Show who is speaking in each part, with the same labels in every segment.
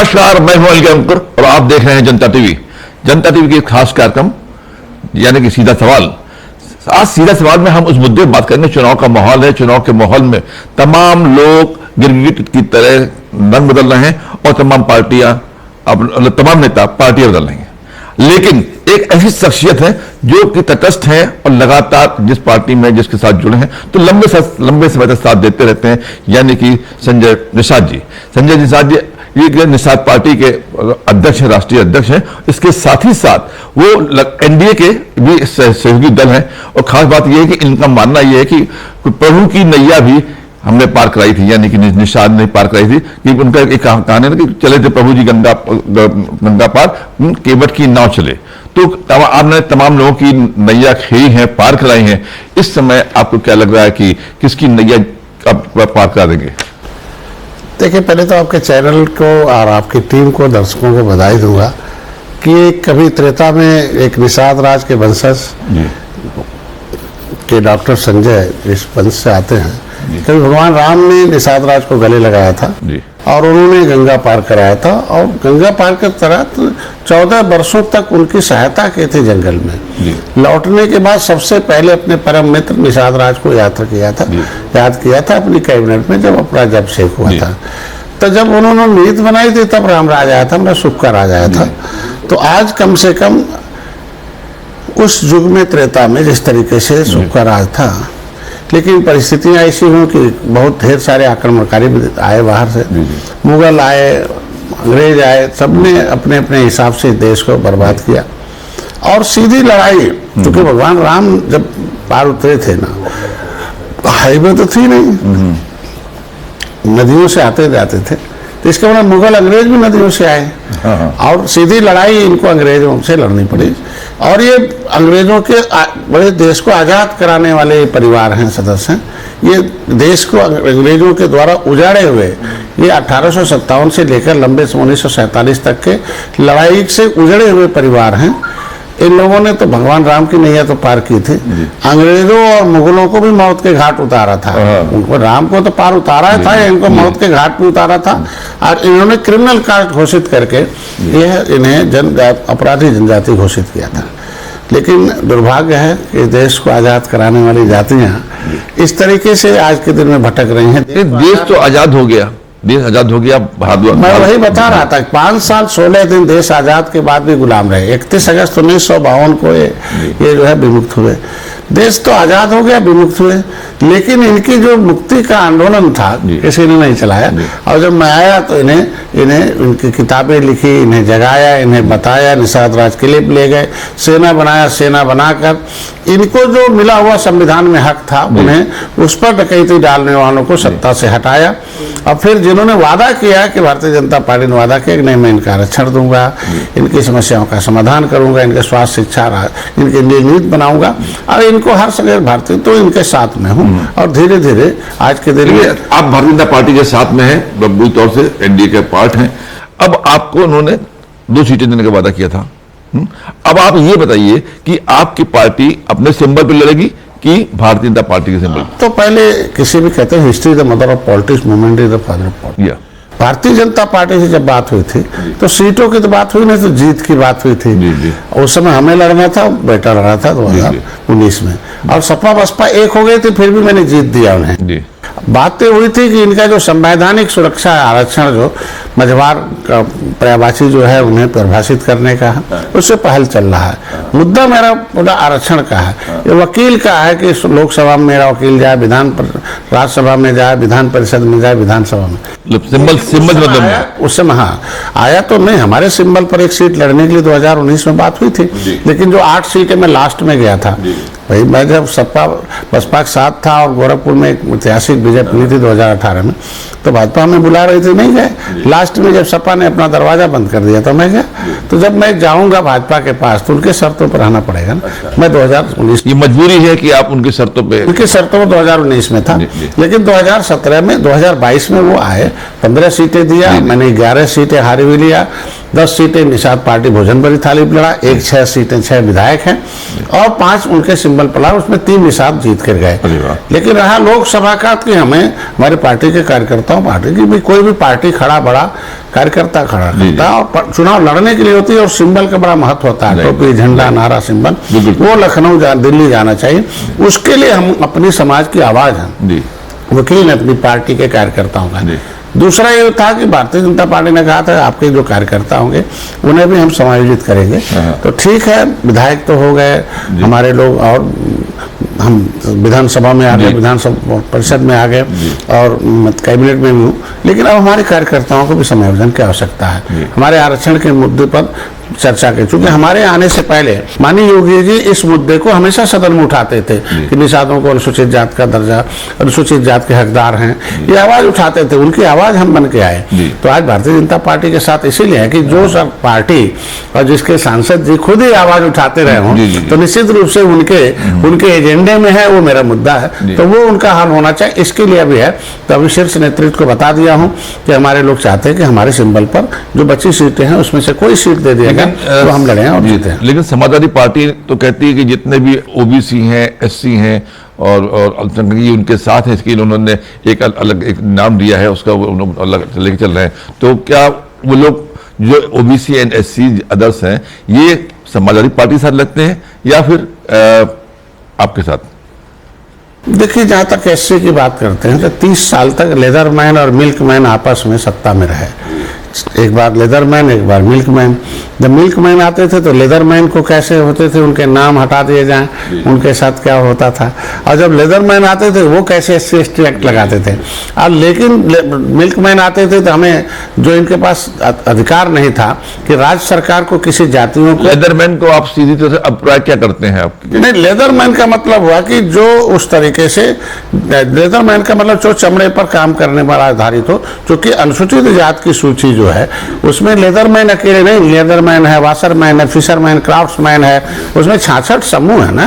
Speaker 1: नमस्कार, मैं हूं अलग अंकुर और आप देख रहे हैं जनता टीवी। जनता टीवी के एक खास कार्यक्रम यानी कि सीधा सवाल। आज सीधा सवाल में हम उस मुद्दे पर बात करेंगे, चुनाव का माहौल है। चुनाव के माहौल में तमाम लोग गिरगिट की तरह रंग बदल रहे हैं और तमाम पार्टियां, अब तमाम नेता पार्टियां बदल रही हैं। लेकिन एक ऐसी शख्सियत है जो कि तटस्थ है और लगातार जिस पार्टी में जिसके साथ जुड़े हैं तो लंबे समय तक साथ देते रहते हैं, यानी कि संजय निषाद जी। संजय निषाद जी ये निषाद पार्टी के अध्यक्ष हैं, राष्ट्रीय अध्यक्ष हैं। इसके साथ ही साथ वो एनडीए के भी सहयोगी दल हैं। और खास बात यह है कि इनका मानना यह है कि प्रभु की नैया भी हमने पार कराई थी, यानी कि निषाद ने पार कराई थी। कि उनका एक कहानी है कि चले थे प्रभु जी गंगा पार, केवट की नाव चले। तो आपने तमाम लोगों की नैया खेई है, पार कराई है। इस समय आपको क्या लग रहा है कि किसकी नैया आप पार करा देंगे?
Speaker 2: देखिए, पहले तो आपके चैनल को और आपकी टीम को, दर्शकों को बधाई दूंगा कि कभी त्रेता में एक निषाद राज के वंशज के डॉक्टर संजय इस वंश से आते हैं, कभी भगवान राम ने निषाद राज को गले लगाया था और उन्होंने गंगा पार कराया था। और गंगा पार के तहत 14 वर्षों तक उनकी सहायता की थी जंगल में। लौटने के बाद सबसे पहले अपने परम मित्र निषाद राज को याद किया था अपनी कैबिनेट में, जब अपना जब हुआ था। तो जब उन्होंने नीति बनाई थी तब रामराज आया था, मेरा सुख का राज आया था। तो आज कम से कम उस युग में त्रेता में जिस तरीके से सुख का राज था, लेकिन परिस्थितियां ऐसी हुई कि बहुत ढेर सारे आक्रमणकारी आए बाहर से, मुगल आए, अंग्रेज आए, सबने अपने अपने हिसाब से देश को बर्बाद किया। और सीधी लड़ाई, क्योंकि भगवान राम जब पार उतरे थे ना, हाईवे तो थी नहीं, नदियों से आते जाते थे। तो इसके बाद मुगल अंग्रेज भी नदियों से आए और सीधी लड़ाई इनको अंग्रेजों से लड़नी पड़ी। और ये अंग्रेजों के बड़े देश को आज़ाद कराने वाले परिवार हैं, सदस्य हैं। ये देश को अंग्रेजों के द्वारा उजाड़े हुए, ये 1857 से लेकर लंबे 1947 तक के लड़ाई से उजड़े हुए परिवार हैं। इन लोगों ने तो भगवान राम की नैया तो पार की थी, अंग्रेजों और मुगलों को भी मौत के घाट उतारा था। उनको, राम को तो पार उतारा था, इनको मौत के घाट पे उतारा था। और इन्होंने क्रिमिनल कास्ट घोषित करके यह इन्हें अपराधी जनजाति घोषित किया था। लेकिन दुर्भाग्य है कि देश को आजाद कराने वाली जातियां इस तरीके से आज के दिन में भटक रही हैं।
Speaker 1: देश तो आजाद हो गया, देश आजाद हो गया।
Speaker 2: मैं वही बता रहा था, 5 साल 16 दिन देश आजाद के बाद भी गुलाम रहे। 31 अगस्त 1952 को ये जो है विमुक्त हुए। देश तो आजाद हो गया, विमुक्त हुए, लेकिन इनकी जो मुक्ति का आंदोलन था किसी ने नहीं चलाया। और जब मैं आया तो इन्हें इनकी किताबें लिखी, इन्हें जगाया, इन्हें बताया, निषाद राज के लिए ले गए, सेना बनाया, सेना बनाकर इनको जो मिला हुआ संविधान में हक था उन्हें उस पर डकैती डालने वालों को सत्ता से हटाया। और फिर जिन्होंने वादा किया कि भारतीय जनता पार्टी ने वादा किया कि नहीं, मैं इनका आरक्षण दूंगा, इनकी समस्याओं का समाधान करूंगा, इनके स्वास्थ्य, शिक्षा, इनके लिए नीति बनाऊंगा और इनको हर समय भारतीय, तो इनके साथ में हूँ। और धीरे धीरे आज के दिन में
Speaker 1: आप भारतीय जनता पार्टी के साथ में हैं, बबूल तौर से एनडीए के पार्ट हैं। अब आपको उन्होंने 2 सीटें देने का वादा किया था। अब आप ये बताइए कि आपकी पार्टी अपने सिंबल पर लड़ेगी कि भारतीय जनता पार्टी के सिंबल?
Speaker 2: तो पहले किसी भी कहते हैं history the mother of politics, movement is the father of politics. Bharatiya Janata party से जब बात हुई थी तो सीटों की तो बात हुई नहीं, तो जीत की बात हुई थी। उस समय हमें लड़ना था, बेटा लड़ा था 2019 में, और सपा बसपा एक हो गई थी, फिर भी मैंने जीत दिया उन्हें। बातें हुई थी कि इनका जो संवैधानिक सुरक्षा आरक्षण, जो मझवार पर्यायवासी जो है उन्हें परिभाषित करने का है, उससे पहल चल रहा है। मुद्दा मेरा पूरा आरक्षण का है, ये वकील का है कि लोकसभा में मेरा वकील जाए, राज्यसभा में जाए, विधान परिषद में जाए, विधानसभा में।
Speaker 1: सिंबल मतलब
Speaker 2: उस समय हाँ आया तो नहीं, हमारे सिंबल पर एक सीट लड़ने के लिए 2019 में बात हुई थी, लेकिन जो 8 सीटें मैं लास्ट में गया था। भाई मैं जब सपा बसपा के साथ था और गोरखपुर में एक ऐतिहासिक विजय मिली थी 2018 में, तो भाजपा में बुला रही थी, नहीं गए। लास्ट में जब सपा ने अपना दरवाजा बंद कर दिया तो मैं गया। तो जब मैं जाऊंगा भाजपा के पास तो उनके शर्तों पर रहना पड़ेगा ना। मैं 2019,
Speaker 1: ये मजबूरी है कि आप उनकी शर्तों पे,
Speaker 2: उनकी शर्तों में 2019 में था, लेकिन 2017 में 2022 में वो आए, 15 सीटें दिया, मैंने 11 सीटें हारी हुई लिया। 10 सीटें निषाद पार्टी भोजन भरी थाली पे लड़ा, 6 सीटें 6 विधायक हैं और 5 उनके सिंबल पर लड़ा, उसमें 3 निषाद जीत कर गए। लेकिन रहा लोकसभा का कि हमें हमारी पार्टी के कार्यकर्ताओं, पार्टी की भी कोई भी पार्टी खड़ा बड़ा कार्यकर्ता खड़ा करता है और चुनाव लड़ने के लिए होती है और सिंबल का बड़ा महत्व होता है, टोपी झंडा नारा सिंबल, वो लखनऊ दिल्ली जाना चाहिए। उसके लिए हम अपनी समाज की आवाज हैं वकील ने अपनी पार्टी के कार्यकर्ताओं का। दूसरा ये था कि भारतीय जनता पार्टी ने कहा था आपके जो कार्यकर्ता होंगे उन्हें भी हम समायोजित करेंगे। तो ठीक है, विधायक तो हो गए हमारे लोग और हम विधानसभा में आ गए, विधानसभा परिषद में आ गए और कैबिनेट में भी हूँ, लेकिन अब हमारे कार्यकर्ताओं को भी समायोजन की आवश्यकता है। हमारे आरक्षण के मुद्दे पर चर्चा की, चूंकि हमारे आने से पहले माननीय योगी जी इस मुद्दे को हमेशा सदन में उठाते थे कि निषादों को अनुसूचित जात का दर्जा, अनुसूचित जात के हकदार हैं, ये आवाज उठाते थे, उनकी आवाज हम बन के आए। तो आज भारतीय जनता पार्टी के साथ इसीलिए है कि जो सब पार्टी और जिसके सांसद जी खुद ही आवाज उठाते रहे हों तो निश्चित रूप से उनके एजेंडे में है, वो मेरा मुद्दा है, तो वो उनका हल होना चाहिए। इसके लिए भी है तो अभी शीर्ष नेतृत्व को बता दिया हूँ कि हमारे लोग चाहते हैं कि हमारे सिंबल पर जो बची सीटें हैं उसमें से कोई सीट दे दिया तो हम लड़े और जीते हैं।
Speaker 1: लेकिन समाजवादी पार्टी तो कहती है कि जितने भी ओबीसी हैं, एससी हैं और अल्पसंख्यक उनके साथ हैं, इसके लिए उन्होंने एक अलग एक नाम दिया है, उसका वो अलग लेके चल रहे हैं। तो क्या वो लोग जो ओबीसी एंड एससी अदर्स हैं ये समाजवादी पार्टी के साथ लगते हैं या फिर आपके साथ?
Speaker 2: देखिए, जहां तक एससी की बात करते हैं तो 30 साल तक लेदरमैन और मिल्कमैन आपस में सत्ता में रहे, एक बार लेदरमैन एक बार मिल्कमैन। जब मिल्कमैन आते थे तो लेदरमैन को कैसे होते थे उनके नाम हटा दिए जाएं, उनके साथ क्या होता था, और जब लेदरमैन आते थे वो कैसे SC/ST एक्ट लगाते थे। और लेकिन मिल्कमैन आते थे तो हमें जो इनके पास अधिकार नहीं था कि राज्य सरकार को किसी जातियों को।
Speaker 1: लेदरमैन को आप सीधी तरह से अभिप्राय क्या करते हैं आप?
Speaker 2: नहीं, लेदरमैन का मतलब हुआ कि जो उस तरीके से, लेदरमैन का मतलब जो चमड़े पर काम करने वाला आधारित हो, क्योंकि अनुसूचित जात की सूची जो है उसमें लेदरमैन अकेले नहीं, लेदरमैन है, वाशरमैन है, फिशरमैन, क्राफ्ट्समैन है, उसमें 66 समूह है ना।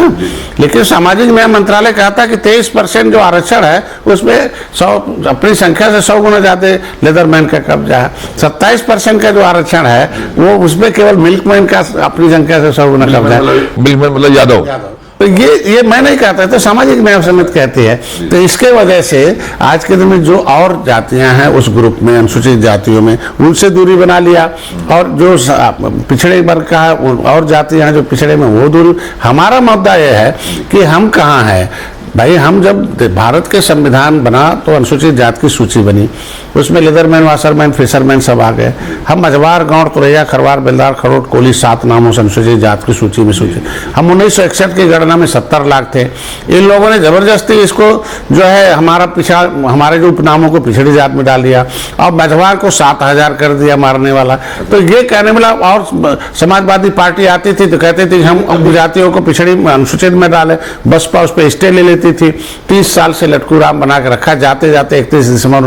Speaker 2: लेकिन सामाजिक न्याय मंत्रालय कहता कि 23% जो आरक्षण है उसमें 100 अपनी संख्या से 100 गुना ज्यादा लेदरमैन का कब्जा है। 27% का जो आरक्षण है वो उसमें केवल मिल्कमैन का अपनी संख्या से 100 गुना कब्जा है।
Speaker 1: मिल्कमैन मतलब यादव।
Speaker 2: तो ये मैं नहीं कहता, तो सामाजिक न्याय समिति कहती है। तो इसके वजह से आज के दिन में जो और जातियां हैं उस ग्रुप में, अनुसूचित जातियों में, उनसे दूरी बना लिया, और जो पिछड़े वर्ग का है और जातियां हैं जो पिछड़े में, वो दूरी। हमारा मुद्दा यह है कि हम कहाँ हैं भाई। हम जब भारत के संविधान बना तो अनुसूचित जात की सूची बनी, उसमें लेदरमैन, वाशरमैन, फिशरमैन सब आ गए। हम मझवार, गौड़, तुरैया, खरवार, बेलदार, खरोट, कोली 7 नामों से अनुसूचित जात की सूची में सूची। हम 1961 की गणना में 70 लाख थे। इन लोगों ने जबरदस्ती इसको जो है हमारे जो उपनामों को पिछड़ी जात में डाल दिया और मझवार को 7000 कर दिया मारने वाला। तो ये कहने वाला, और समाजवादी पार्टी आती थी तो कहते थे हम उपजातियों को पिछड़ी अनुसूचित में डाले, बसपा उस पर स्टे ले लेती थी। 30 साल से लटकू राम बना के रखा। जाते जाते 31 दिसंबर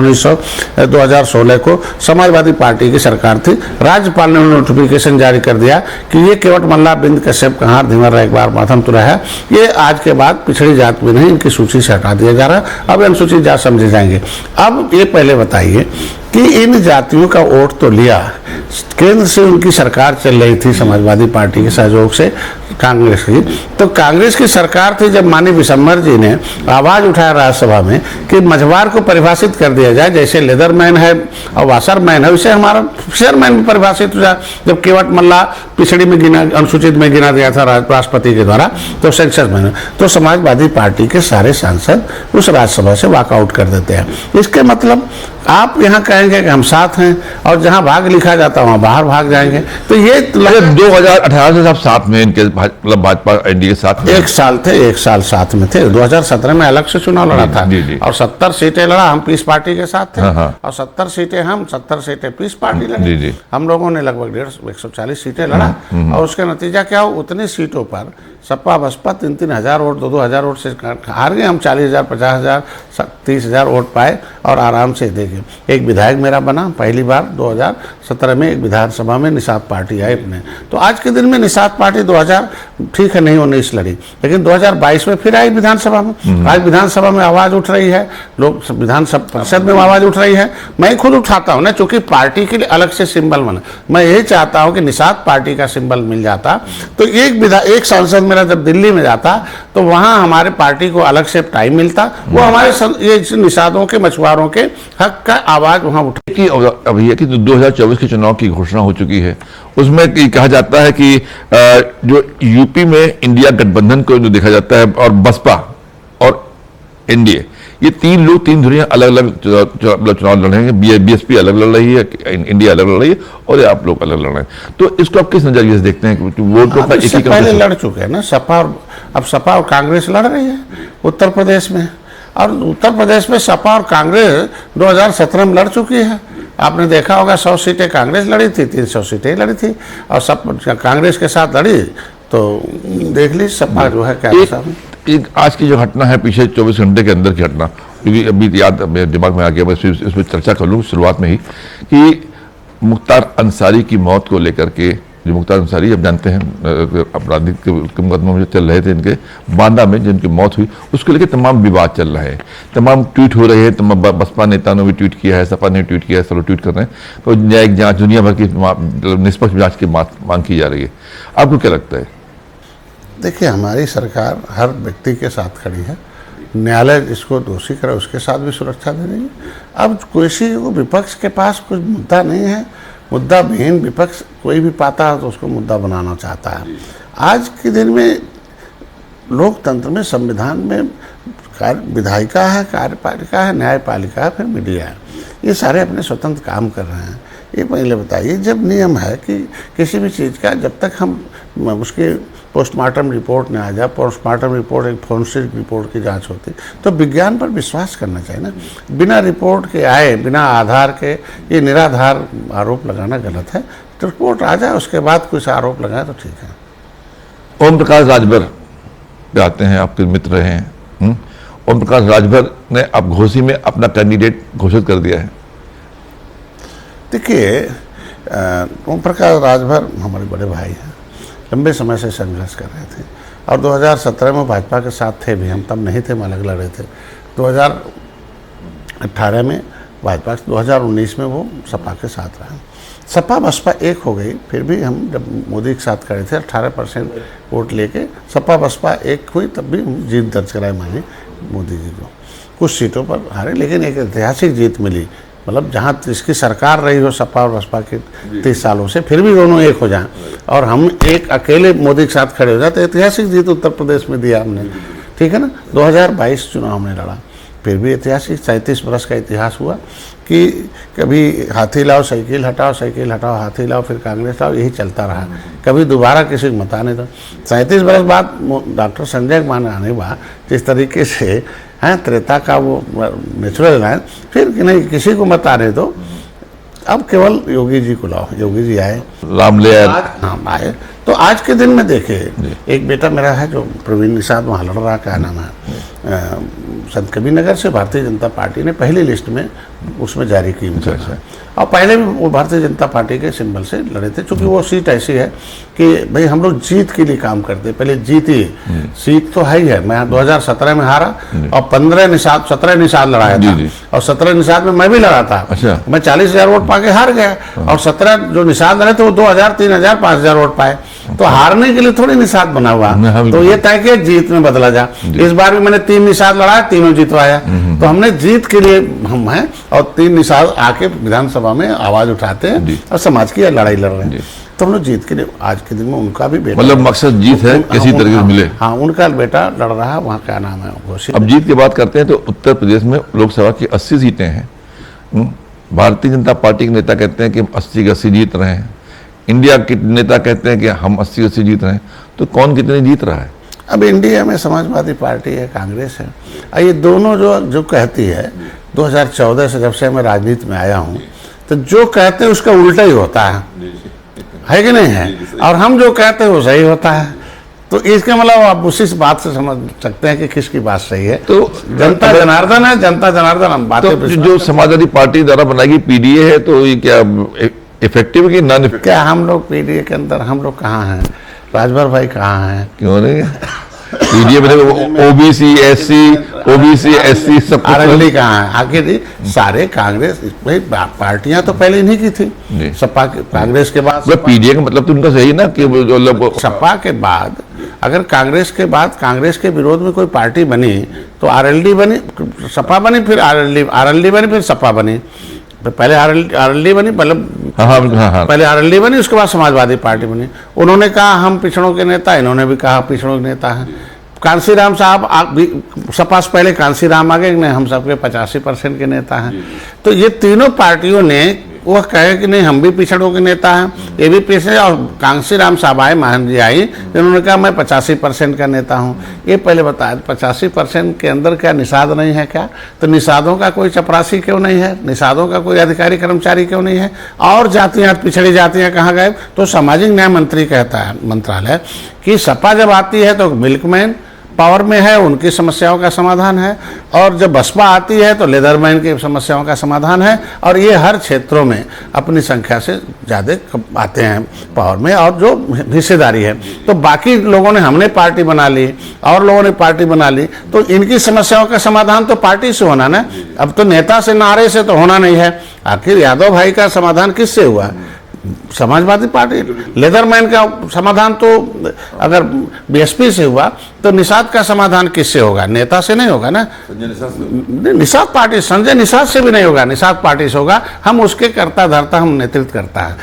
Speaker 2: 2016 को समाजवादी पार्टी की सरकार थी, राज्यपाल ने नोटिफिकेशन जारी कर दिया कि ये केवट मल्ला, बिंद कश्यप, कहार, धीवर, एक बार माथम तुरा है, ये आज के बाद पिछड़ी जात में नहीं, इनकी सूची से हटा दिया जा रहा है। अब अनुसूचित जात समझे जाएंगे। अब ये पहले बताइए कि इन जातियों का वोट तो लिया, केंद्र से उनकी सरकार चल रही थी समाजवादी पार्टी के सहयोग से, कांग्रेस की। तो कांग्रेस की सरकार थी जब माननीय विशंबर जी ने आवाज उठाया राज्यसभा में कि मझवार को परिभाषित कर दिया जाए, जैसे लेदरमैन है और वाशरमैन है वैसे हमारा फिशरमैन भी परिभाषित हो जाए। जब केवट मल्ला पिछड़ी में गिना, अनुसूचित में गिना दिया था राष्ट्रपति के द्वारा, तो सेंसस में तो समाजवादी पार्टी के सारे सांसद उस राज्यसभा से वॉकआउट कर देते हैं। इसके मतलब आप यहाँ कहेंगे कि हम साथ हैं और जहाँ भाग लिखा जाता है वहाँ बाहर भाग जाएंगे। तो ये
Speaker 1: 2018 से सब साथ में, इनके मतलब भाजपा एनडीए साथ में
Speaker 2: 1 साल थे, 1 साल साथ में थे। 2017 में अलग से चुनाव लड़ा था और 70 सीटें लड़ा, हम पीस पार्टी के साथ थे। और 70 सीटें हम, 70 सीटें पीस पार्टी लड़ी। हम लोगों ने लगभग 140 सीटें लड़ा और उसका नतीजा क्या हो, उतनी सीटों पर सपा बसपा 3-3 हजार वोट, 2-2 हजार वोट से हार गए। हम 40,000, 50,000, 30,000 वोट पाए और आराम से देखे। एक विधायक मेरा बना पहली बार 2017 में, एक विधानसभा में निषाद पार्टी आई अपने। तो आज के दिन में निषाद पार्टी ठीक है, नहीं 19 लड़ी, लेकिन 2022 में फिर आई विधानसभा में। आज विधानसभा में आवाज उठ रही है, लोग विधानसभा परिषद में आवाज उठ रही है। मैं खुद उठाता हूँ ना, चूंकि पार्टी के लिए अलग से सिंबल बना। मैं यही चाहता हूँ कि निषाद पार्टी का सिंबल मिल जाता, तो एक सांसद मेरा जब दिल्ली में जाता तो वहां हमारे पार्टी को अलग से टाइम मिलता, वो हमारे ये निषादों के, मछुआरों के हक का आवाज वहां उठ।
Speaker 1: अब ये कि 2024 के चुनाव की घोषणा हो चुकी है, उसमें कहा जाता है कि जो यूपी में इंडिया गठबंधन को जो देखा जाता है और बसपा और एनडीए, ये तीन लोग तीन धुरियां अलग अलग चुनाव लड़ रहे हैं। बीएसपी अलग लड़ रही है, इंडिया अलग लड़ रही है और आप लोग अलग लड़ रहे हैं। तो इसको आप किस नजरिए से देखते हैं? वोट तो
Speaker 2: पहले लड़ चुके हैं ना सपा, अब सपा और कांग्रेस लड़ रही है उत्तर प्रदेश में, और उत्तर प्रदेश में सपा और कांग्रेस 2017 में लड़ चुकी है। आपने देखा होगा 100 सीटें कांग्रेस लड़ी थी, 300 सीटें लड़ी थी, और सब कांग्रेस के साथ लड़ी, तो देख ली सपा जो है क्या।
Speaker 1: एक आज की जो घटना है पिछले 24 घंटे के अंदर की घटना, क्योंकि अभी याद मेरे दिमाग में आ गया, बस इस पर चर्चा कर लूँ शुरुआत में ही, कि मुख्तार अंसारी की मौत को लेकर के, जो मुख्तार अंसारी अब जानते हैं आपराधिक मुकदमे में चल रहे थे इनके, बांदा में जिनकी मौत हुई, उसको लेकर तमाम विवाद चल रहे हैं, तमाम ट्वीट हो रहे हैं, तमाम बसपा नेताओं ने भी ट्वीट किया है, सपा ने ट्वीट किया है, सब ट्वीट कर रहे हैं, तो न्यायिक जांच, दुनिया भर की निष्पक्ष जांच की मांग की जा रही है। आपको क्या लगता है?
Speaker 2: देखिए, हमारी सरकार हर व्यक्ति के साथ खड़ी है, न्यायालय जिसको दोषी करे उसके साथ भी सुरक्षा दे रही है। अब किसी को विपक्ष के पास कुछ मुद्दा नहीं है, मुद्दा विहीन विपक्ष कोई भी पाता है तो उसको मुद्दा बनाना चाहता है। आज के दिन में लोकतंत्र में, संविधान में विधायिका है, कार्यपालिका है, न्यायपालिका है, फिर मीडिया है, ये सारे अपने स्वतंत्र काम कर रहे हैं। ये पहले बताइए, जब नियम है कि किसी भी चीज़ का जब तक हम उसके पोस्टमार्टम रिपोर्ट नहीं आ जाए, पोस्टमार्टम रिपोर्ट एक फोरेंसिक रिपोर्ट की जांच होती, तो विज्ञान पर विश्वास करना चाहिए ना। बिना रिपोर्ट के आए, बिना आधार के ये निराधार आरोप लगाना गलत है। तो रिपोर्ट आ जाए, उसके बाद कुछ आरोप लगाए तो ठीक है।
Speaker 1: ओम प्रकाश राजभर आते हैं, आपके मित्र हैं। ओम प्रकाश राजभर ने अब घोसी में अपना कैंडिडेट घोषित कर दिया है।
Speaker 2: देखिए, ओम प्रकाश राजभर हमारे बड़े भाई हैं, लंबे समय से संघर्ष कर रहे थे, और 2017 में भाजपा के साथ थे भी, हम तब नहीं थे, हम अलग लड़ रहे थे। 2018 में भाजपा, 2019 में वो सपा के साथ रहा। सपा बसपा एक हो गई, फिर भी हम जब मोदी के साथ खड़े थे 18% वोट लेके सपा बसपा एक हुई, तब भी हम जीत दर्ज कराए माने मोदी जी को। कुछ सीटों पर हारे, लेकिन एक ऐतिहासिक जीत मिली, मतलब जहाँ इसकी सरकार रही हो सपा और बसपा के 30 सालों से, फिर भी दोनों एक हो जाएं और हम एक अकेले मोदी के साथ खड़े हो जाए, तो ऐतिहासिक जीत उत्तर प्रदेश में दिया हमने, ठीक है ना। 2022 चुनाव हमने लड़ा, फिर भी ऐतिहासिक 37 वर्ष का इतिहास हुआ कि कभी हाथी लाओ साइकिल हटाओ, साइकिल हटाओ हाथी लाओ, फिर कांग्रेस लाओ, यही चलता रहा। कभी दोबारा किसी को मता नहीं था। 37 वर्ष बाद डॉक्टर संजय कुमार ने आने बाद जिस तरीके से हैं त्रेता का वो नेचुरल है, फिर कि नहीं किसी को मत आने दो, अब केवल योगी जी को लाओ। योगी जी आए,
Speaker 1: रामलैल
Speaker 2: हाँ आए, तो आज के दिन में देखिए, एक बेटा मेरा है जो प्रवीण निषाद वहाँ लड़ रहा, क्या नाम है, संत कबीर नगर से भारतीय जनता पार्टी ने पहली लिस्ट में उसमें जारी की। और पहले भी वो भारतीय जनता पार्टी के सिंबल से लड़े थे, क्योंकि वो सीट ऐसी है कि भाई हम लोग जीत के लिए काम करते, पहले जीती सीट तो है ही है। मैं 2017 में हारा और 17 निषाद लड़ाया था, और 17 निषाद में मैं भी लड़ा था।
Speaker 1: अच्छा।
Speaker 2: मैं 40,000 वोट पाके हार गया, और 17 जो निषाद लड़े थे वो 2,000, 3,000, 5,000 वोट पाए। तो हारने के लिए थोड़ी निषाद बना हुआ, तो ये तय कि जीत में बदला जा। इस बार भी मैंने 3 निषाद लड़ाया, तीनों जितवाया, तो हमने जीत के लिए हम हैं, और 3 निषाद आके विधानसभा में आवाज उठाते हैं और समाज की लड़ाई लड़ रहे हैं। तो हम लोग जीत के लिए आज के दिन में उनका भी बेटा,
Speaker 1: मतलब मकसद जीत है, किसी तरीके से मिले।
Speaker 2: हाँ, उनका बेटा लड़ रहा है वहाँ, क्या नाम है घोषित।
Speaker 1: अब जीत की बात करते हैं तो उत्तर प्रदेश में लोकसभा की 80 सीटें हैं। भारतीय जनता पार्टी के नेता कहते हैं कि हम 80 की 80 जीत रहे हैं, इंडिया के नेता कहते हैं कि हम 80 की 80 जीत रहे हैं। तो कौन कितने जीत रहा है?
Speaker 2: अब इंडिया में समाजवादी पार्टी है, कांग्रेस है, और ये दोनों जो कहती है, 2014 से जब से मैं राजनीति में आया हूँ, तो जो कहते हैं उसका उल्टा ही होता है कि नहीं है, और हम जो कहते हैं वो सही होता है। तो इसका मतलब आप उसी बात से समझ सकते हैं कि किसकी बात सही है। तो जनता जनार्दन है, जनता जनार्दन हम बातें
Speaker 1: तो जो समाजवादी पार्टी द्वारा बनाई गई पीडीए है, तो ये क्या इफेक्टिव की नॉन इफेक्टिव?
Speaker 2: क्या हम लोग पीडीए के अंदर हम लोग कहाँ हैं? राजभर भाई कहाँ हैं?
Speaker 1: क्यों नहीं? पीडीए में ओबीसी एससी सब
Speaker 2: आरएलडी कहाँ है? आखिर सारे कांग्रेस भाई पार्टियां तो पहले इन्हीं की थी। सपा कांग्रेस के बाद
Speaker 1: पीडीए का मतलब तो उनका सही ना कि
Speaker 2: सपा के बाद अगर कांग्रेस के बाद कांग्रेस के विरोध में कोई पार्टी बनी तो आरएलडी बनी, सपा बनी, फिर आरएलडी बनी, फिर सपा बनी। पहले आरएलडी बनी, मतलब पहले आरएलडी बनी, उसके बाद समाजवादी पार्टी बनी। उन्होंने कहा हम पिछड़ों के नेता, इन्होंने भी कहा पिछड़ों के नेता हैं। कांसीराम साहब सपा से पहले कांसीराम आ गए, नहीं हम सबके 85% के नेता हैं। तो ये तीनों पार्टियों ने वह कहे कि नहीं हम भी पिछड़ों के नेता हैं, ये भी पिछड़े। और कांसीराम साहब आए, महान जी आई, इन्होंने कहा मैं 85% का नेता हूं। ये पहले बताया 85% के अंदर क्या निषाद नहीं है क्या? तो निषादों का कोई चपरासी क्यों नहीं है? निषादों का कोई अधिकारी कर्मचारी क्यों नहीं है? और जातियां, पिछड़ी जातियां कहाँ गए? तो सामाजिक न्याय मंत्री कहता है मंत्रालय कि सपा जब आती है तो मिल्कमैन पावर में है, उनकी समस्याओं का समाधान है, और जब बसपा आती है तो लेदरमैन की समस्याओं का समाधान है। और ये हर क्षेत्रों में अपनी संख्या से ज़्यादा आते हैं पावर में, और जो हिस्सेदारी है। तो बाकी लोगों ने, हमने पार्टी बना ली और लोगों ने पार्टी बना ली, तो इनकी समस्याओं का समाधान तो पार्टी से होना ना। अब तो नेता से, नारे से तो होना नहीं है। आखिर यादव भाई का समाधान किससे हुआ? समाजवादी पार्टी। लेदरमैन का समाधान तो अगर बीएसपी से हुआ तो निषाद का समाधान किससे होगा? नेता से नहीं होगा ना। निषाद पार्टी, संजय निषाद से भी नहीं होगा, निषाद पार्टी से होगा। हम उसके करता धरता, हम नेतृत्व करता है,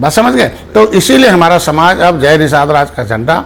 Speaker 2: बस समझ गए। तो इसीलिए हमारा समाज अब जय निषाद राज का झंडा,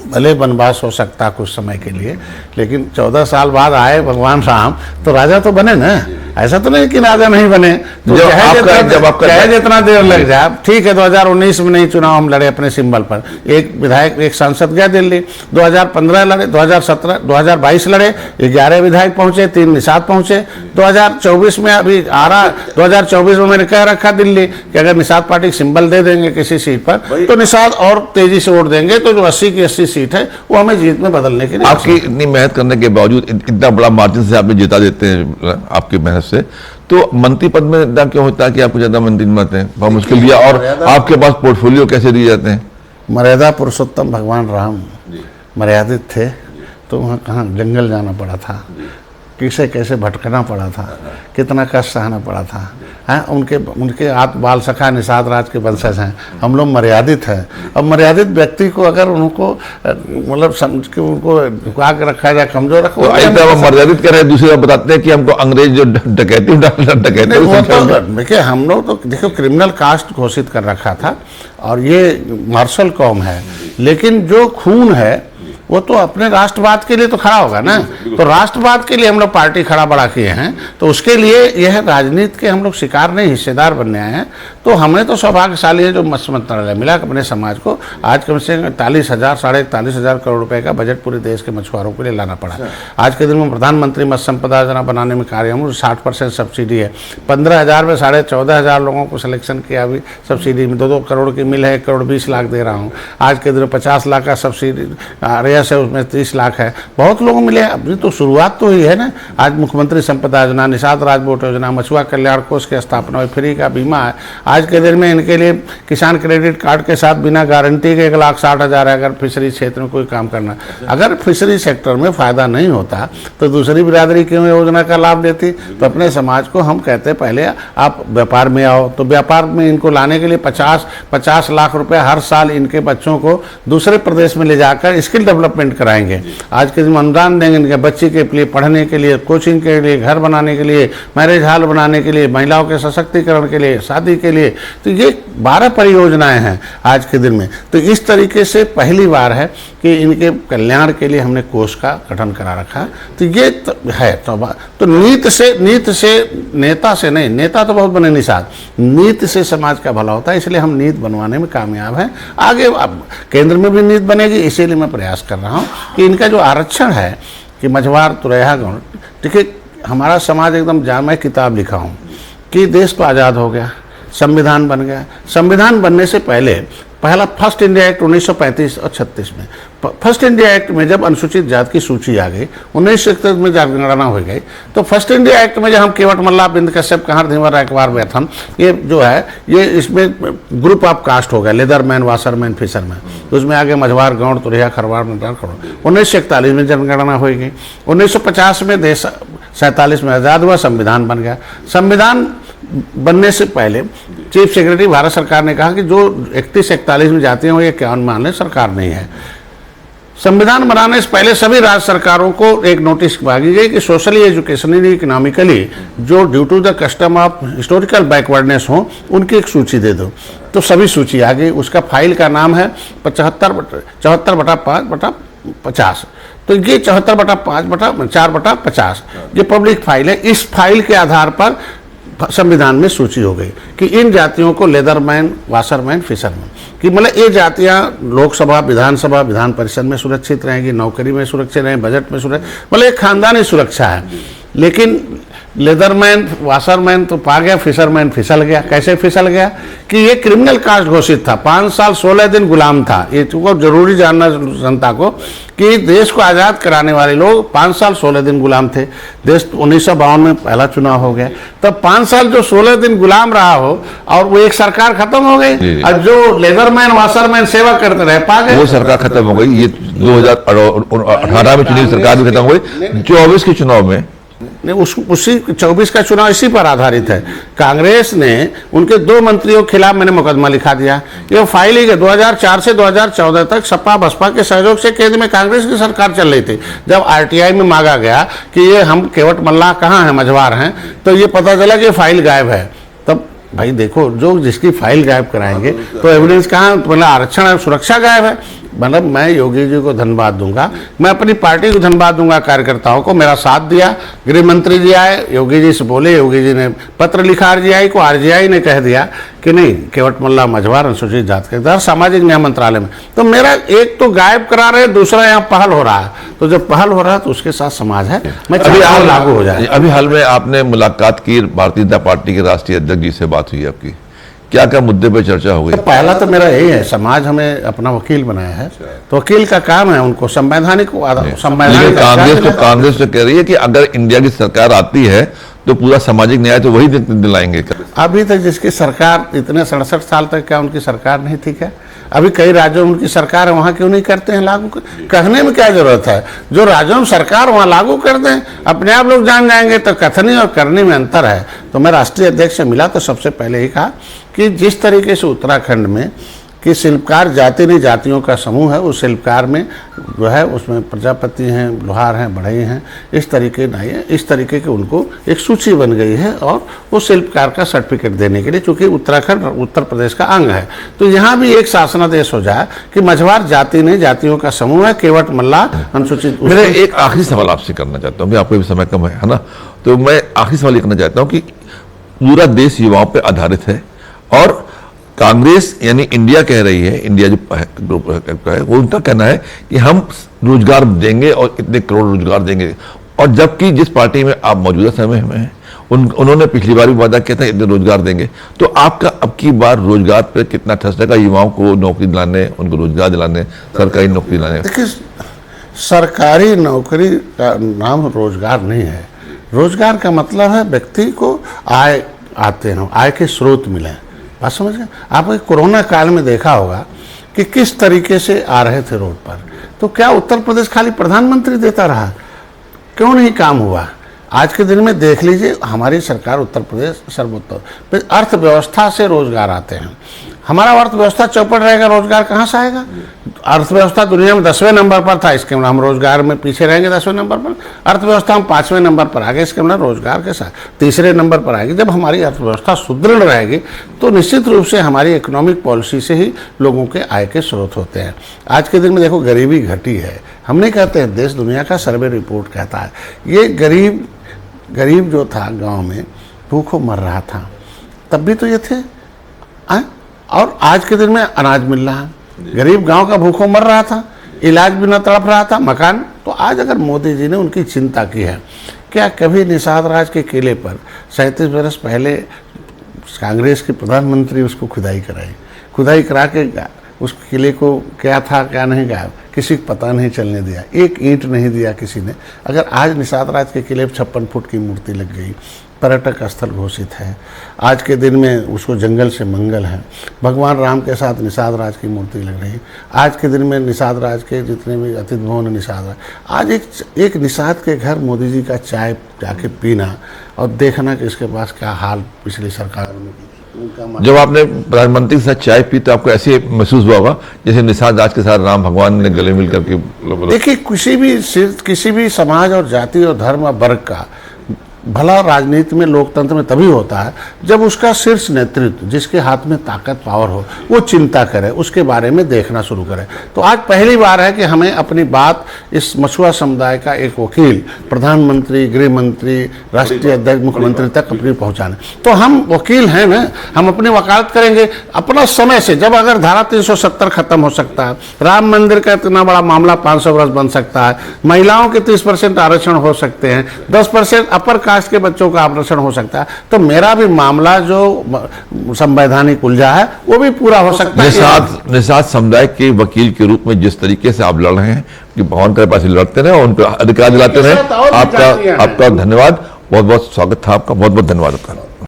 Speaker 2: भले वनवास हो सकता कुछ समय के लिए, लेकिन 14 साल बाद आए भगवान राम तो राजा तो बने ना। ऐसा तो नहीं कि राजा नहीं बने। तो चाहे जितना देर लग जाए, ठीक है। 2019 में नहीं चुनाव हम लड़े अपने सिंबल पर, एक विधायक, एक सांसद गया दिल्ली। 2015 लड़े, 2017, 2022 लड़े, 11 विधायक पहुंचे, 3 निषाद पहुंचे। 2024 में अभी आ रहा, 2024 में मैंने कह रखा दिल्ली कि अगर निषाद पार्टी सिंबल दे देंगे किसी सीट पर तो निषाद और तेजी से वोट देंगे, तो जो 80 की 80 सीट है वो हमें जीत में बदलने के लिए।
Speaker 1: आपकी इतनी मेहनत करने के बावजूद इतना बड़ा मार्जिन से आपने जिता देते हैं आपकी मेहनत से, तो मंत्री पद में इतना क्यों होता है कि आपको ज्यादा मंत्री मिलते हैं? बहुत मुश्किल दिया। और आपके पास पोर्टफोलियो कैसे दिए जाते हैं?
Speaker 2: मर्यादा पुरुषोत्तम भगवान राम मर्यादित थे, तो वहाँ कहाँ जंगल जाना पड़ा था, किसे कैसे भटकना पड़ा था, कितना कष्ट सहना पड़ा था। हैं उनके आप बाल सखा निषाद राज के वंशज हैं, हम लोग मर्यादित हैं। अब मर्यादित व्यक्ति को अगर उनको मतलब समझ के उनको झुका के रखा जाए, कमजोर रखो,
Speaker 1: तो मर्यादित कर रहे हैं। दूसरी बात बताते हैं कि हमको अंग्रेज जो डकैती
Speaker 2: देखिए, हम लोग तो देखो क्रिमिनल कास्ट घोषित कर रखा था, और ये मार्शल कौम है, लेकिन जो खून है वो तो अपने राष्ट्रवाद के लिए तो खड़ा होगा ना। तो राष्ट्रवाद के लिए हम लोग पार्टी खड़ा बड़ा किए हैं, तो उसके लिए यह राजनीति के हम लोग शिकार नहीं, हिस्सेदार बनने आए हैं। तो हमने तो सौभाग्यशाली है जो मत्स्य मंत्रालय मिला अपने समाज को। आज कम से कम 41,000 साढ़े 41,000 करोड़ रुपए का बजट पूरे देश के मछुआरों के लिए लाना पड़ा। आज के दिन में प्रधानमंत्री मत्स्य संपदा योजना बनाने में कार्य हम 60% सब्सिडी है। 15,000 में 14,500 लोगों को सिलेक्शन किया अभी सब्सिडी में। 2-2 करोड़ की मिल है, 1,20 लाख दे रहा हूँ। आज के दिन में 50 लाख का सब्सिडी है, उसमें 30 लाख है। बहुत लोगों मिले। अभी तो शुरुआत तो हुई है ना। आज मुख्यमंत्री संपदा योजना, निषाद राजबोट योजना, मछुआ कल्याण कोष की स्थापना, फ्री का बीमा है। आज के दिन में इनके लिए किसान क्रेडिट कार्ड के साथ बिना गारंटी के 1,60,000 है अगर फिशरी क्षेत्र में कोई काम करना। अगर फिशरी सेक्टर में फायदा नहीं होता तो दूसरी बिरादरी क्यों योजना का लाभ देती? तो अपने समाज को हम कहते पहले आप व्यापार में आओ, तो व्यापार में इनको लाने के लिए 50 लाख रुपए हर साल इनके बच्चों को दूसरे प्रदेश में ले जाकर स्किल डेवलपमेंट कराएंगे। आज के दिन अनुदान देंगे इनके बच्चे के लिए, पढ़ने के लिए, कोचिंग के लिए, घर बनाने के लिए, मैरिज हॉल बनाने के लिए, महिलाओं के सशक्तिकरण के लिए, शादी के लिए। तो ये 12 परियोजनाएं हैं आज के दिन में। तो इस तरीके से पहली बार है कि इनके कल्याण के लिए हमने कोष का गठन करा रखा। तो ये है तो नीति से नेता से नहीं, नेता तो बहुत बने निषाद, नीति से समाज का भला होता है। इसलिए हम नीति बनवाने में कामयाब हैं। आगे अब केंद्र में भी नीति बनेगी, इसीलिए मैं प्रयास कर रहा हूँ कि इनका जो आरक्षण है कि मझवार तुरैया गौड़, देखिए हमारा समाज एकदम मैं किताब लिखा हूँ कि देश तो आज़ाद हो गया, संविधान बन गया। संविधान बनने से पहले पहला फर्स्ट इंडिया एक्ट 1935 और 36 में। फर्स्ट इंडिया एक्ट में जब अनुसूचित जाति की सूची आ गई, 1931 में जनगणना हो गई, तो फर्स्ट इंडिया एक्ट में जो हम केवट मल्ला, बिंद कश्यप, कंवर, धीवर, रायकवार, बैथम, ये जो है ये इसमें ग्रुप ऑफ कास्ट हो गया, लेदरमैन, वाशरमैन, फिशरमैन, उसमें आगे मझवार, गौड़, तुरैया, खरवार, नटार, खरवार। 1941 में जनगणना हो गई। 1950 में देश 47 में आज़ाद हुआ, संविधान बन गया। संविधान बनने से पहले चीफ सेक्रेटरी भारत सरकार ने कहा कि जो 31-41 में जाती हैं वो ये क्या मान लें, सरकार नहीं है। संविधान बनाने से पहले सभी राज्य सरकारों को एक नोटिस मांगी गई कि सोशली, एजुकेशनली, इकोनॉमिकली जो due to the custom of historical backwardness हो उनकी एक सूची दे दो। तो सभी सूची आ गई। उसका फाइल का नाम है 74/5/50। तो ये 74/5/4/50 ये पब्लिक फाइल है। इस फाइल के आधार पर संविधान में सूची हो गई कि इन जातियों को लेदरमैन, वाशरमैन, फिशरमैन कि मतलब ये जातियां लोकसभा, विधानसभा, विधान परिषद में सुरक्षित रहेंगी, नौकरी में सुरक्षित रहें, बजट में सुरक्षित, मतलब एक खानदानी सुरक्षा है। लेकिन लेदरमैन, वाशरमैन तो पा गया, फिशरमैन फिसल गया। कैसे फिसल गया कि ये क्रिमिनल कास्ट घोषित था, 5 साल 16 दिन गुलाम था। ये तो जरूरी जानना जनता को कि देश को आज़ाद कराने वाले लोग 5 साल 16 दिन गुलाम थे। देश 1952 में पहला चुनाव हो गया, तब 5 साल जो 16 दिन गुलाम रहा हो और वो एक सरकार खत्म हो गई और जो लेदरमैन, वाशरमैन सेवा करते रहे पा गए।
Speaker 1: वो सरकार खत्म हो गई। ये 2018 में चुनी सरकार भी खत्म हो गई। 24 के चुनाव में
Speaker 2: उसी 24 का चुनाव इसी पर आधारित है। कांग्रेस ने उनके 2 मंत्रियों के खिलाफ मैंने मुकदमा लिखा दिया। ये फाइल ही 2004 से 2014 तक सपा बसपा के सहयोग से केंद्र में कांग्रेस की सरकार चल रही थी। जब आरटीआई में मांगा गया कि ये हम केवट मल्ला कहाँ हैं, मझवार हैं, तो ये पता चला कि फाइल गायब है। तब भाई देखो, जो जिसकी फाइल गायब कराएंगे तो एविडेंस कहाँ, मतलब आरक्षण है, सुरक्षा गायब है। मतलब मैं योगी जी को धन्यवाद दूंगा, मैं अपनी पार्टी को धन्यवाद दूंगा, कार्यकर्ताओं को मेरा साथ दिया। गृह मंत्री जी आए, योगी जी से बोले, योगी जी ने पत्र लिखा आरजीआई को, आरजीआई ने कह दिया कि नहीं, केवट मल्ला, मझवार, अनुसूचित जाति के दर सामाजिक न्याय मंत्रालय में। तो मेरा एक तो गायब करा रहे, दूसरा यहाँ पहल हो रहा है। तो जब पहल हो रहा है तो उसके साथ समाज है, मैं अभी लागू हो जाए।
Speaker 1: अभी हाल में आपने मुलाकात की भारतीय जनता पार्टी के राष्ट्रीय अध्यक्ष जी से, बात हुई आपकी, क्या क्या मुद्दे पे चर्चा हो गई?
Speaker 2: तो पहला तो मेरा यही है, समाज हमें अपना वकील बनाया है, तो वकील का काम है उनको संवैधानिक
Speaker 1: कांग्रेस तो कह रही है कि अगर इंडिया की सरकार आती है तो पूरा सामाजिक न्याय तो वही दिलाएंगे।
Speaker 2: अभी तक जिसकी सरकार इतने 67 साल तक क्या उनकी सरकार नहीं थी क्या? अभी कई राज्यों में उनकी सरकार है, वहाँ क्यों नहीं करते हैं लागू? कहने में क्या जरूरत है? जो राज्यों में सरकार वहाँ लागू कर दें, अपने आप लोग जान जाएंगे। तो कथनी और करने में अंतर है। तो मैं राष्ट्रीय अध्यक्ष से मिला तो सबसे पहले ही कहा कि जिस तरीके से उत्तराखंड में कि शिल्पकार जाति नहीं जातियों का समूह है, उस शिल्पकार में जो है उसमें प्रजापति हैं, लोहार हैं, बढ़ई हैं, इस तरीके नहीं है, इस तरीके की उनको एक सूची बन गई है। और वो शिल्पकार का सर्टिफिकेट देने के लिए, चूंकि उत्तराखंड उत्तर प्रदेश का अंग है, तो यहाँ भी एक शासनादेश हो जाए कि मझवार जाति नहीं जातियों का समूह है, केवट मल्ला, अनुसूचित।
Speaker 1: मेरा एक आखिरी सवाल आपसे करना चाहता हूँ, आपको भी समय कम है ना, तो मैं आखिरी सवाल ये करना चाहता हूँ कि पूरा देश युवाओं पर आधारित है और कांग्रेस यानी इंडिया कह रही है, इंडिया जो ग्रुप है वो उनका कहना है कि हम रोजगार देंगे और इतने करोड़ रोजगार देंगे, और जबकि जिस पार्टी में आप मौजूदा समय में हैं उन्होंने पिछली बार भी वादा किया था इतने रोजगार देंगे। तो आपका अब की बार रोजगार पर कितना ट्रस्ट रहेगा, युवाओं को नौकरी दिलाने, उनको रोजगार दिलाने, सरकारी नौकरी दिलाने?
Speaker 2: देखिए, सरकारी नौकरी का नाम रोजगार नहीं है। रोजगार का मतलब है व्यक्ति को आय आते हैं, आय के स्रोत मिले। बात समझ गए? आपने कोरोना काल में देखा होगा कि किस तरीके से आ रहे थे रोड पर, तो क्या उत्तर प्रदेश खाली प्रधानमंत्री देता रहा? क्यों नहीं काम हुआ? आज के दिन में देख लीजिए, हमारी सरकार उत्तर प्रदेश सर्वोत्तम। अर्थव्यवस्था से रोजगार आते हैं। हमारा अर्थव्यवस्था चौपट रहेगा, रोजगार कहाँ से आएगा? अर्थव्यवस्था दुनिया में 10वें नंबर पर था, इसके मतलब हम रोजगार में पीछे रहेंगे 10वें नंबर पर। अर्थव्यवस्था हम 5वें नंबर पर आ गए, इसके मतलब रोजगार के साथ 3रे नंबर पर आएगी। जब हमारी अर्थव्यवस्था सुदृढ़ रहेगी तो निश्चित रूप से हमारी इकोनॉमिक पॉलिसी से ही लोगों के आय के स्रोत होते हैं। आज के दिन में देखो, गरीबी घटी है। हम नहीं कहते हैं, देश दुनिया का सर्वे रिपोर्ट कहता है। ये गरीब जो था गाँव में भूखों मर रहा था, तब भी तो ये थे। और आज के दिन में अनाज मिल रहा है। गरीब गांव का भूखों मर रहा था, इलाज भी न तड़प रहा था, मकान। तो आज अगर मोदी जी ने उनकी चिंता की है, क्या कभी निषाद राज के किले पर 37 बरस पहले कांग्रेस के प्रधानमंत्री उसको खुदाई कराई? खुदाई करा के उस किले को क्या था क्या नहीं गया किसी को पता नहीं चलने दिया, एक ईंट नहीं दिया किसी ने। अगर आज निषाद राज के किले 56 फुट की मूर्ति लग गई, पर्यटक स्थल घोषित है, आज के दिन में उसको जंगल से मंगल है, भगवान राम के साथ निषाद राज की मूर्ति लग रही, आज के दिन में निषाद राज के जितने भी अतिथि भवन है निषाद राज, आज एक निषाद के घर मोदी जी का चाय जाके पीना और देखना कि इसके पास क्या हाल पिछली सरकार में की।
Speaker 1: जब आपने प्रधानमंत्री के साथ चाय पी तो आपको ऐसे महसूस हुआ होगा जैसे निषाद राज के साथ राम भगवान ने गले मिल करके।
Speaker 2: देखिए किसी भी समाज और जाति और धर्म और वर्ग का भला राजनीति में लोकतंत्र में तभी होता है जब उसका शीर्ष नेतृत्व जिसके हाथ में ताकत पावर हो वो चिंता करे, उसके बारे में देखना शुरू करे। तो आज पहली बार है कि हमें अपनी बात इस मछुआ समुदाय का एक वकील प्रधानमंत्री, गृह मंत्री, राष्ट्रीय अध्यक्ष, मुख्यमंत्री तक अपनी पहुंचाने। तो हम वकील हैं ना, हम अपनी वकालत करेंगे अपना समय से। जब अगर धारा 370 खत्म हो सकता है, राम मंदिर का इतना बड़ा मामला 500 वर्ष बन सकता है, महिलाओं के 30% आरक्षण हो सकते हैं, 10% अपर कास्ट के बच्चों का आरक्षण हो सकता है, तो मेरा भी मामला जो संवैधानिक उलझा है वो भी पूरा हो सकता है।
Speaker 1: निषाद समुदाय के वकील के रूप में जिस तरीके से आप लड़ रहे हैं कि भगवान के पास लड़ते रहे और उन पर अधिकार दिलाते रहे, आपका धन्यवाद, बहुत बहुत स्वागत था आपका, बहुत बहुत धन्यवाद आपका।